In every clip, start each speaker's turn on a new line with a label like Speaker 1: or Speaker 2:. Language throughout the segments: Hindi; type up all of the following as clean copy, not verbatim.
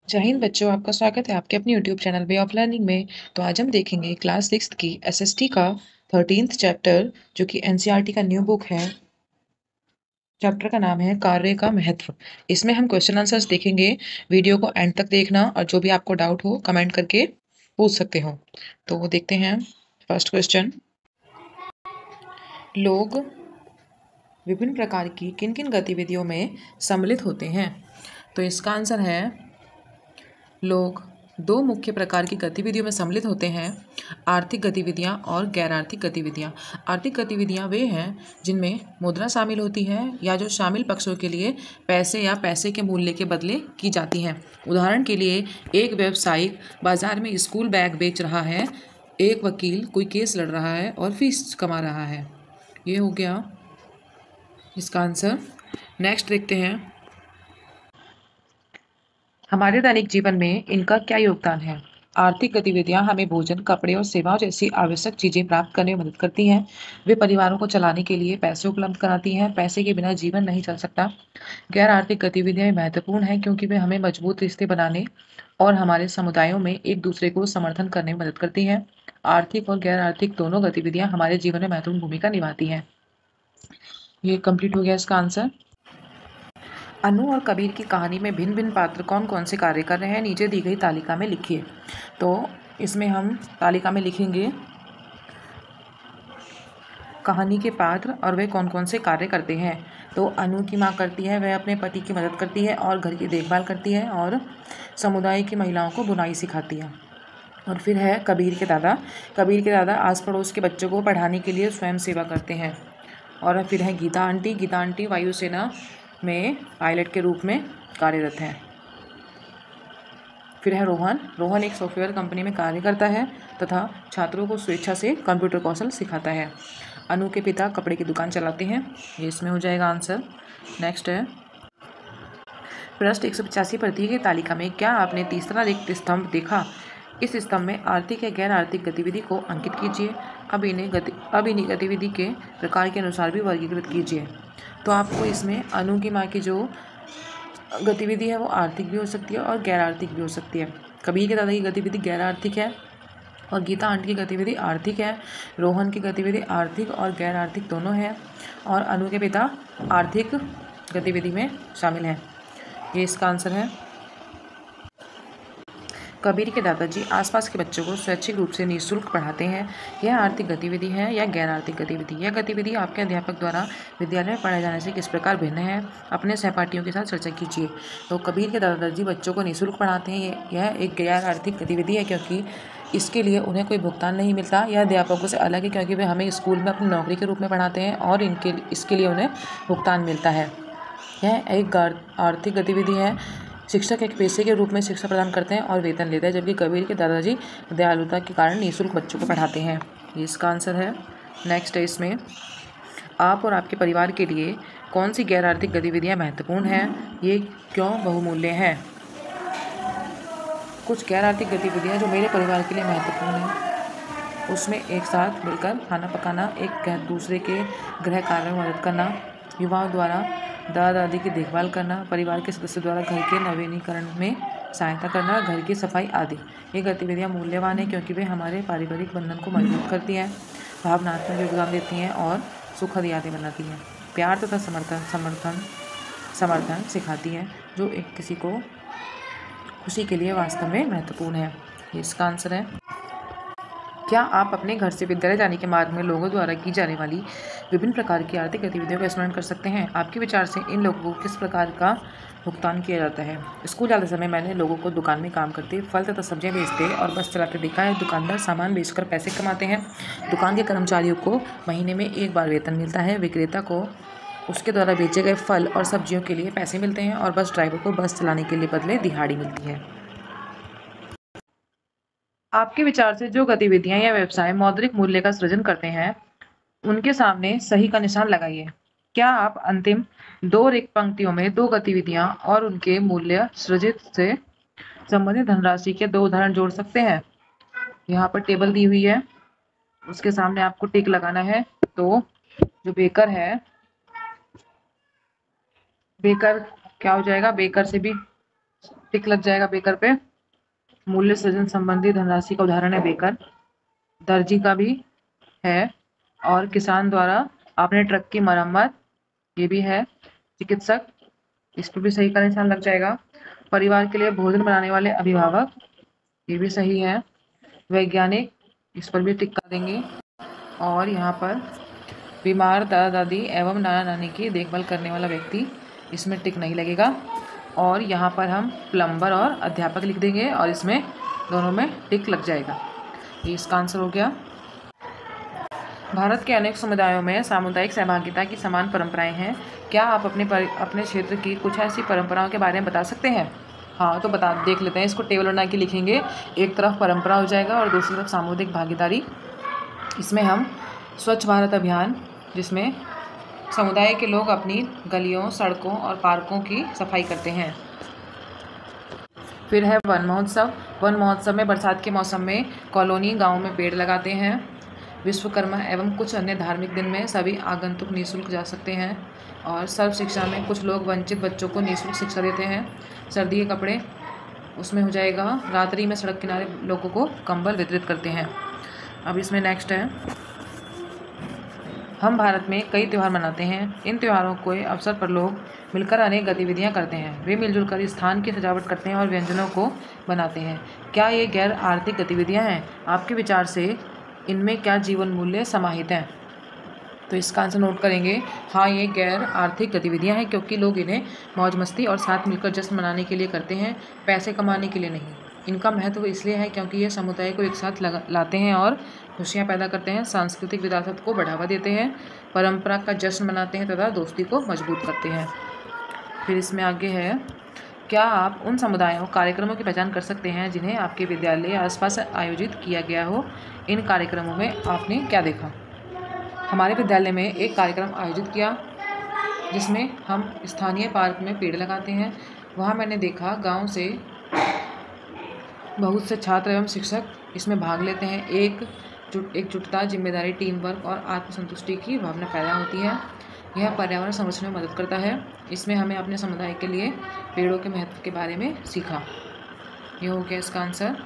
Speaker 1: जय हिंद बच्चों, आपका स्वागत है आपके अपने YouTube channel way of learning में। तो आज हम देखेंगे क्लास 6 की एसएसटी का 13th चैप्टर, जो कि एनसीईआरटी का न्यू बुक है। चैप्टर का नाम है कार्य का महत्व। इसमें हम क्वेश्चन आंसर्स देखेंगे। वीडियो को एंड तक देखना और जो भी आपको डाउट हो कमेंट करके पूछ सकते हो। तो वो देखते हैं। फर्स्ट क्वेश्चन, लोग विभिन्न प्रकार की किन किन गतिविधियों में सम्मिलित होते हैं? तो इसका आंसर है, लोग दो मुख्य प्रकार की गतिविधियों में सम्मिलित होते हैं, आर्थिक गतिविधियां और गैर आर्थिक गतिविधियां। आर्थिक गतिविधियां वे हैं जिनमें मुद्रा शामिल होती है या जो शामिल पक्षों के लिए पैसे या पैसे के मूल्य के बदले की जाती हैं। उदाहरण के लिए, एक व्यवसायिक बाजार में स्कूल बैग बेच रहा है, एक वकील कोई केस लड़ रहा है और फीस कमा रहा है। ये हो गया इसका आंसर। नेक्स्ट देखते हैं, हमारे दैनिक जीवन में इनका क्या योगदान है? आर्थिक गतिविधियां हमें भोजन, कपड़े और सेवाओं जैसी आवश्यक चीजें प्राप्त करने में मदद करती हैं। वे परिवारों को चलाने के लिए पैसे उपलब्ध कराती हैं। पैसे के बिना जीवन नहीं चल सकता। गैर आर्थिक गतिविधियां महत्वपूर्ण हैं क्योंकि वे हमें मजबूत रिश्ते बनाने और हमारे समुदायों में एक दूसरे को समर्थन करने में मदद करती हैं। आर्थिक और गैर आर्थिक दोनों गतिविधियां हमारे जीवन में महत्वपूर्ण भूमिका निभाती हैं। ये कंप्लीट हो गया इसका आंसर। अनु और कबीर की कहानी में भिन्न भिन्न पात्र कौन कौन से कार्य कर रहे हैं, नीचे दी गई तालिका में लिखिए। तो इसमें हम तालिका में लिखेंगे कहानी के पात्र और वे कौन कौन से कार्य करते हैं। तो अनु की माँ करती है, वह अपने पति की मदद करती है और घर की देखभाल करती है और समुदाय की महिलाओं को बुनाई सिखाती है। और फिर है कबीर के दादा। कबीर के दादा आस पड़ोस के बच्चों को पढ़ाने के लिए स्वयं सेवा करते हैं। और फिर है गीता आंटी। गीता आंटी वायुसेना में पायलट के रूप में कार्यरत हैं। फिर है रोहन। रोहन एक सॉफ्टवेयर कंपनी में कार्य करता है तथा छात्रों को स्वेच्छा से कंप्यूटर कौशल सिखाता है। अनु के पिता कपड़े की दुकान चलाते हैं। ये इसमें हो जाएगा आंसर। नेक्स्ट है, पृष्ठ 185 पर दी गई तालिका में क्या आपने तीसरा रिक्त स्तंभ देखा? इस स्तंभ में आर्थिक या गैर आर्थिक गतिविधि को अंकित कीजिए। अब इन्हीं गतिविधि के प्रकार के अनुसार भी वर्गीकृत कीजिए। तो आपको इसमें अनु की माँ की जो गतिविधि है वो आर्थिक भी हो सकती है और गैर आर्थिक भी हो सकती है। कबीर के दादा की गतिविधि गैर आर्थिक है और गीता आंटी की गतिविधि आर्थिक है। रोहन की गतिविधि आर्थिक और गैर आर्थिक दोनों है और अनु के पिता आर्थिक गतिविधि में शामिल हैं। ये इसका आंसर है। कबीर के दादाजी आसपास के बच्चों को स्वैच्छिक रूप से निःशुल्क पढ़ाते हैं। यह आर्थिक गतिविधि है या गैर आर्थिक गतिविधि? यह गतिविधि आपके अध्यापक द्वारा विद्यालय में पढ़ाए जाने से किस प्रकार भिन्न है? अपने सहपाठियों के साथ चर्चा कीजिए। तो कबीर के दादाजी बच्चों को निःशुल्क पढ़ाते हैं। यह एक गैर आर्थिक गतिविधि है क्योंकि इसके लिए उन्हें कोई भुगतान नहीं मिलता। यह अध्यापकों से अलग है क्योंकि वे हमें स्कूल में अपनी नौकरी के रूप में पढ़ाते हैं और इसके लिए उन्हें भुगतान मिलता है। यह एक आर्थिक गतिविधि है। शिक्षक एक पेशे के रूप में शिक्षा प्रदान करते हैं और वेतन लेते हैं, जबकि कबीर के दादाजी दयालुता के कारण निःशुल्क बच्चों को पढ़ाते हैं। ये इसका आंसर है। नेक्स्ट है, इसमें आप और आपके परिवार के लिए कौन सी गैर आर्थिक गतिविधियाँ महत्वपूर्ण हैं? ये क्यों बहुमूल्य हैं? कुछ गैर आर्थिक गतिविधियाँ जो मेरे परिवार के लिए महत्वपूर्ण हैं, उसमें एक साथ मिलकर खाना पकाना, एक दूसरे के गृह कार्यों में मदद करना, युवाओं द्वारा दादा दादी की देखभाल करना, परिवार के सदस्यों द्वारा घर के नवीनीकरण में सहायता करना, घर की सफाई आदि। ये गतिविधियाँ मूल्यवान हैं क्योंकि वे हमारे पारिवारिक बंधन को मजबूत करती हैं, भावनात्मक योगदान देती हैं और सुखद यादें बनाती हैं। प्यार तथा समर्थन सिखाती हैं, जो एक किसी को खुशी के लिए वास्तव में महत्वपूर्ण है। ये इसका आंसर है। क्या आप अपने घर से विद्यालय जाने के मार्ग में लोगों द्वारा की जाने वाली विभिन्न प्रकार की आर्थिक गतिविधियों का स्मरण कर सकते हैं? आपके विचार से इन लोगों को किस प्रकार का भुगतान किया जाता है? स्कूल जाते समय मैंने लोगों को दुकान में काम करते, फल तथा सब्जियां बेचते और बस चलाते देखा है। दुकानदार सामान बेचकर पैसे कमाते हैं। दुकान के कर्मचारियों को महीने में एक बार वेतन मिलता है। विक्रेता को उसके द्वारा बेचे गए फल और सब्जियों के लिए पैसे मिलते हैं और बस ड्राइवर को बस चलाने के लिए बदले दिहाड़ी मिलती है। आपके विचार से जो गतिविधियां या व्यवसाय मौद्रिक मूल्य का सृजन करते हैं, उनके सामने सही का निशान लगाइए। क्या आप अंतिम दो रिक्त पंक्तियों में दो गतिविधियां और उनके मूल्य सृजित से संबंधित धनराशि के दो उदाहरण जोड़ सकते हैं? यहाँ पर टेबल दी हुई है, उसके सामने आपको टिक लगाना है। तो जो बेकर है, बेकर क्या हो जाएगा? बेकर से भी टिक लग जाएगा बेकर पे। मूल्य सृजन संबंधी धनराशि का उदाहरण है बेकर। दर्जी का भी है। और किसान द्वारा अपने ट्रक की मरम्मत, ये भी है। चिकित्सक, इस पर भी सही का निशान लग जाएगा। परिवार के लिए भोजन बनाने वाले अभिभावक, ये भी सही है। वैज्ञानिक, इस पर भी टिक कर देंगे। और यहाँ पर बीमार दादा दादी एवं नाना नानी की देखभाल करने वाला व्यक्ति, इसमें टिक नहीं लगेगा। और यहाँ पर हम प्लम्बर और अध्यापक लिख देंगे और इसमें दोनों में टिक लग जाएगा। ये इसका आंसर हो गया। भारत के अनेक समुदायों में सामुदायिक सहभागिता की समान परंपराएं हैं। क्या आप अपने क्षेत्र की कुछ ऐसी परंपराओं के बारे में बता सकते हैं? हाँ, तो बता देख लेते हैं। इसको टेबल बना के लिखेंगे। एक तरफ परंपरा हो जाएगा और दूसरी तरफ सामुदायिक भागीदारी। इसमें हम स्वच्छ भारत अभियान, जिसमें समुदाय के लोग अपनी गलियों, सड़कों और पार्कों की सफाई करते हैं। फिर है वन महोत्सव। वन महोत्सव में बरसात के मौसम में कॉलोनी, गाँव में पेड़ लगाते हैं। विश्वकर्मा एवं कुछ अन्य धार्मिक दिन में सभी आगंतुक निःशुल्क जा सकते हैं। और सर्व शिक्षा में कुछ लोग वंचित बच्चों को निःशुल्क शिक्षा देते हैं। सर्दी के कपड़े, उसमें हो जाएगा रात्रि में सड़क किनारे लोगों को कंबल वितरित करते हैं। अब इसमें नेक्स्ट है, हम भारत में कई त्यौहार मनाते हैं। इन त्योहारों के अवसर पर लोग मिलकर अनेक गतिविधियां करते हैं। वे मिलजुल कर स्थान की सजावट करते हैं और व्यंजनों को बनाते हैं। क्या ये गैर आर्थिक गतिविधियां हैं? आपके विचार से इनमें क्या जीवन मूल्य समाहित हैं? तो इसका आंसर नोट करेंगे। हाँ, ये गैर आर्थिक गतिविधियां हैं, क्योंकि लोग इन्हें मौज मस्ती और साथ मिलकर जश्न मनाने के लिए करते हैं, पैसे कमाने के लिए नहीं। इनका महत्व इसलिए है क्योंकि ये समुदाय को एक साथ लाते हैं और खुशियाँ पैदा करते हैं, सांस्कृतिक विरासत को बढ़ावा देते हैं, परंपरा का जश्न मनाते हैं तथा दोस्ती को मजबूत करते हैं। फिर इसमें आगे है, क्या आप उन समुदायों कार्यक्रमों की पहचान कर सकते हैं जिन्हें आपके विद्यालय या आसपास आयोजित किया गया हो? इन कार्यक्रमों में आपने क्या देखा? हमारे विद्यालय में एक कार्यक्रम आयोजित किया जिसमें हम स्थानीय पार्क में पेड़ लगाते हैं। वहाँ मैंने देखा गांव से बहुत से छात्र एवं शिक्षक इसमें भाग लेते हैं। एकजुटता, जिम्मेदारी, टीम वर्क और आत्मसंतुष्टि की भावना पैदा होती है। यह पर्यावरण संरक्षण में मदद करता है। इसमें हमें अपने समुदाय के लिए पेड़ों के महत्व के बारे में सीखा। यह हो गया इसका आंसर।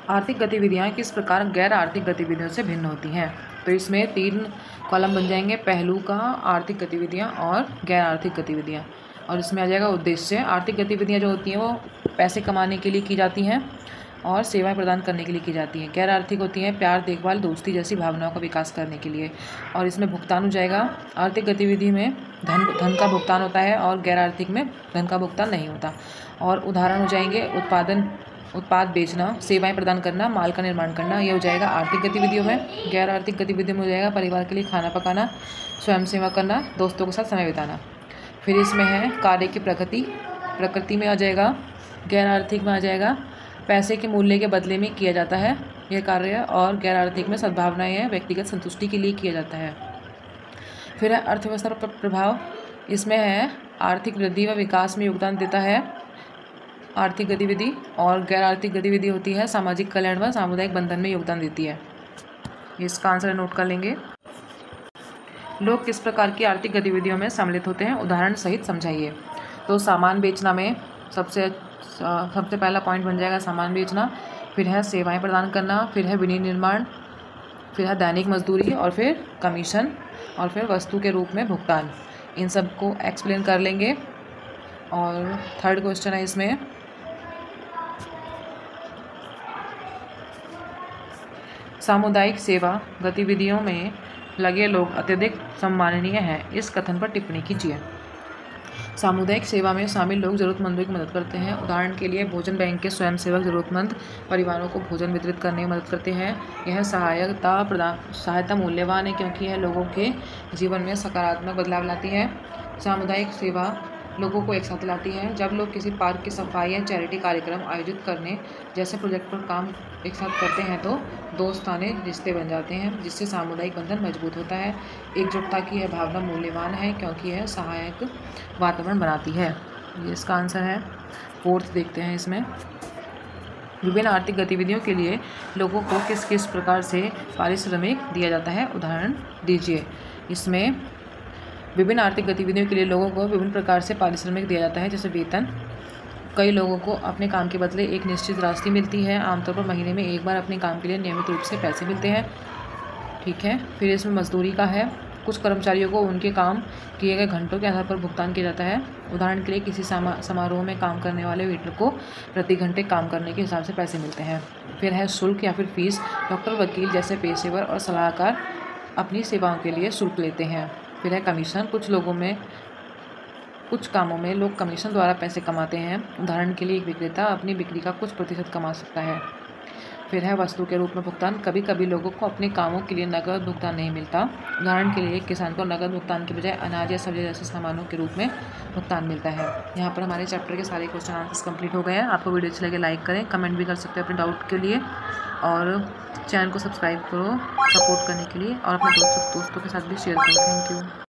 Speaker 1: आर्थिक गतिविधियाँ किस प्रकार गैर आर्थिक गतिविधियों से भिन्न होती हैं? तो इसमें 3 कॉलम बन जाएंगे, पहलू का, आर्थिक गतिविधियाँ और गैर आर्थिक गतिविधियाँ। और इसमें आ जाएगा उद्देश्य। आर्थिक गतिविधियाँ जो होती हैं वो पैसे कमाने के लिए की जाती हैं और सेवाएं प्रदान करने के लिए की जाती हैं। गैर आर्थिक होती हैं प्यार, देखभाल, दोस्ती जैसी भावनाओं का विकास करने के लिए। और इसमें भुगतान हो जाएगा। आर्थिक गतिविधि में धन का भुगतान होता है और गैर आर्थिक में धन का भुगतान नहीं होता। और उदाहरण हो जाएंगे उत्पाद बेचना, सेवाएं प्रदान करना, माल का निर्माण करना, ये हो जाएगा आर्थिक गतिविधियों में। गैर आर्थिक गतिविधियों में हो जाएगा परिवार के लिए खाना पकाना, स्वयं सेवा करना, दोस्तों के साथ समय बिताना। फिर इसमें है कार्य की प्रकृति में आ जाएगा। गैर आर्थिक में आ जाएगा पैसे के मूल्य के बदले में किया जाता है यह कार्य। और गैर आर्थिक में सद्भावनाएं हैं, व्यक्तिगत संतुष्टि के लिए किया जाता है। फिर है अर्थव्यवस्था पर प्रभाव। इसमें है आर्थिक वृद्धि व विकास में योगदान देता है आर्थिक गतिविधि। और गैर आर्थिक गतिविधि होती है सामाजिक कल्याण व सामुदायिक बंधन में योगदान देती है। इसका आंसर नोट कर लेंगे। लोग किस प्रकार की आर्थिक गतिविधियों में सम्मिलित होते हैं? उदाहरण सहित समझाइए। तो सामान बेचना में सबसे पहला पॉइंट बन जाएगा सामान बेचना। फिर है सेवाएं प्रदान करना, फिर है विनिर्माण, फिर है दैनिक मजदूरी, और फिर कमीशन, और फिर वस्तु के रूप में भुगतान। इन सब को एक्सप्लेन कर लेंगे। और थर्ड क्वेश्चन है इसमें, सामुदायिक सेवा गतिविधियों में लगे लोग अत्यधिक सम्माननीय हैं। इस कथन पर टिप्पणी कीजिए। सामुदायिक सेवा में शामिल लोग ज़रूरतमंदों की मदद करते हैं। उदाहरण के लिए भोजन बैंक के स्वयंसेवक ज़रूरतमंद परिवारों को भोजन वितरित करने में मदद करते हैं। यह सहायता मूल्यवान है क्योंकि यह लोगों के जीवन में सकारात्मक बदलाव लाती है। सामुदायिक सेवा लोगों को एक साथ लाती है। जब लोग किसी पार्क की सफाई या चैरिटी कार्यक्रम आयोजित करने जैसे प्रोजेक्ट पर काम एक साथ करते हैं तो दोस्ताने रिश्ते बन जाते हैं, जिससे सामुदायिक बंधन मजबूत होता है। एकजुटता की यह भावना मूल्यवान है क्योंकि यह सहायक वातावरण बनाती है। ये इसका आंसर है। फोर्थ देखते हैं इसमें, विभिन्न आर्थिक गतिविधियों के लिए लोगों को किस किस प्रकार से पारिश्रमिक दिया जाता है? उदाहरण दीजिए। इसमें विभिन्न आर्थिक गतिविधियों के लिए लोगों को विभिन्न प्रकार से पारिश्रमिक दिया जाता है, जैसे वेतन, कई लोगों को अपने काम के बदले एक निश्चित राशि मिलती है। आमतौर पर महीने में एक बार अपने काम के लिए नियमित रूप से पैसे मिलते हैं। ठीक है, फिर इसमें मजदूरी का है। कुछ कर्मचारियों को उनके काम किए गए घंटों के आधार पर भुगतान किया जाता है। उदाहरण के लिए किसी समारोह में काम करने वाले वेटर को प्रति घंटे काम करने के हिसाब से पैसे मिलते हैं। फिर है शुल्क या फिर फीस। डॉक्टर, वकील जैसे पेशेवर और सलाहकार अपनी सेवाओं के लिए शुल्क लेते हैं। फिर है कमीशन। कुछ कामों में लोग कमीशन द्वारा पैसे कमाते हैं। उदाहरण के लिए एक विक्रेता अपनी बिक्री का कुछ प्रतिशत कमा सकता है। फिर है वस्तु के रूप में भुगतान। कभी कभी लोगों को अपने कामों के लिए नकद भुगतान नहीं मिलता। उदाहरण के लिए एक किसान को नकद भुगतान के बजाय अनाज या सब्जी जैसे सामानों के रूप में भुगतान मिलता है। यहाँ पर हमारे चैप्टर के सारे क्वेश्चन आंसर्स कंप्लीट हो गए हैं। आपको वीडियो अच्छी लगे लाइक करें, कमेंट भी कर सकते हैं अपने डाउट के लिए, और चैनल को सब्सक्राइब करो सपोर्ट करने के लिए, और अपने दोस्तों के साथ भी शेयर करो। Thank you.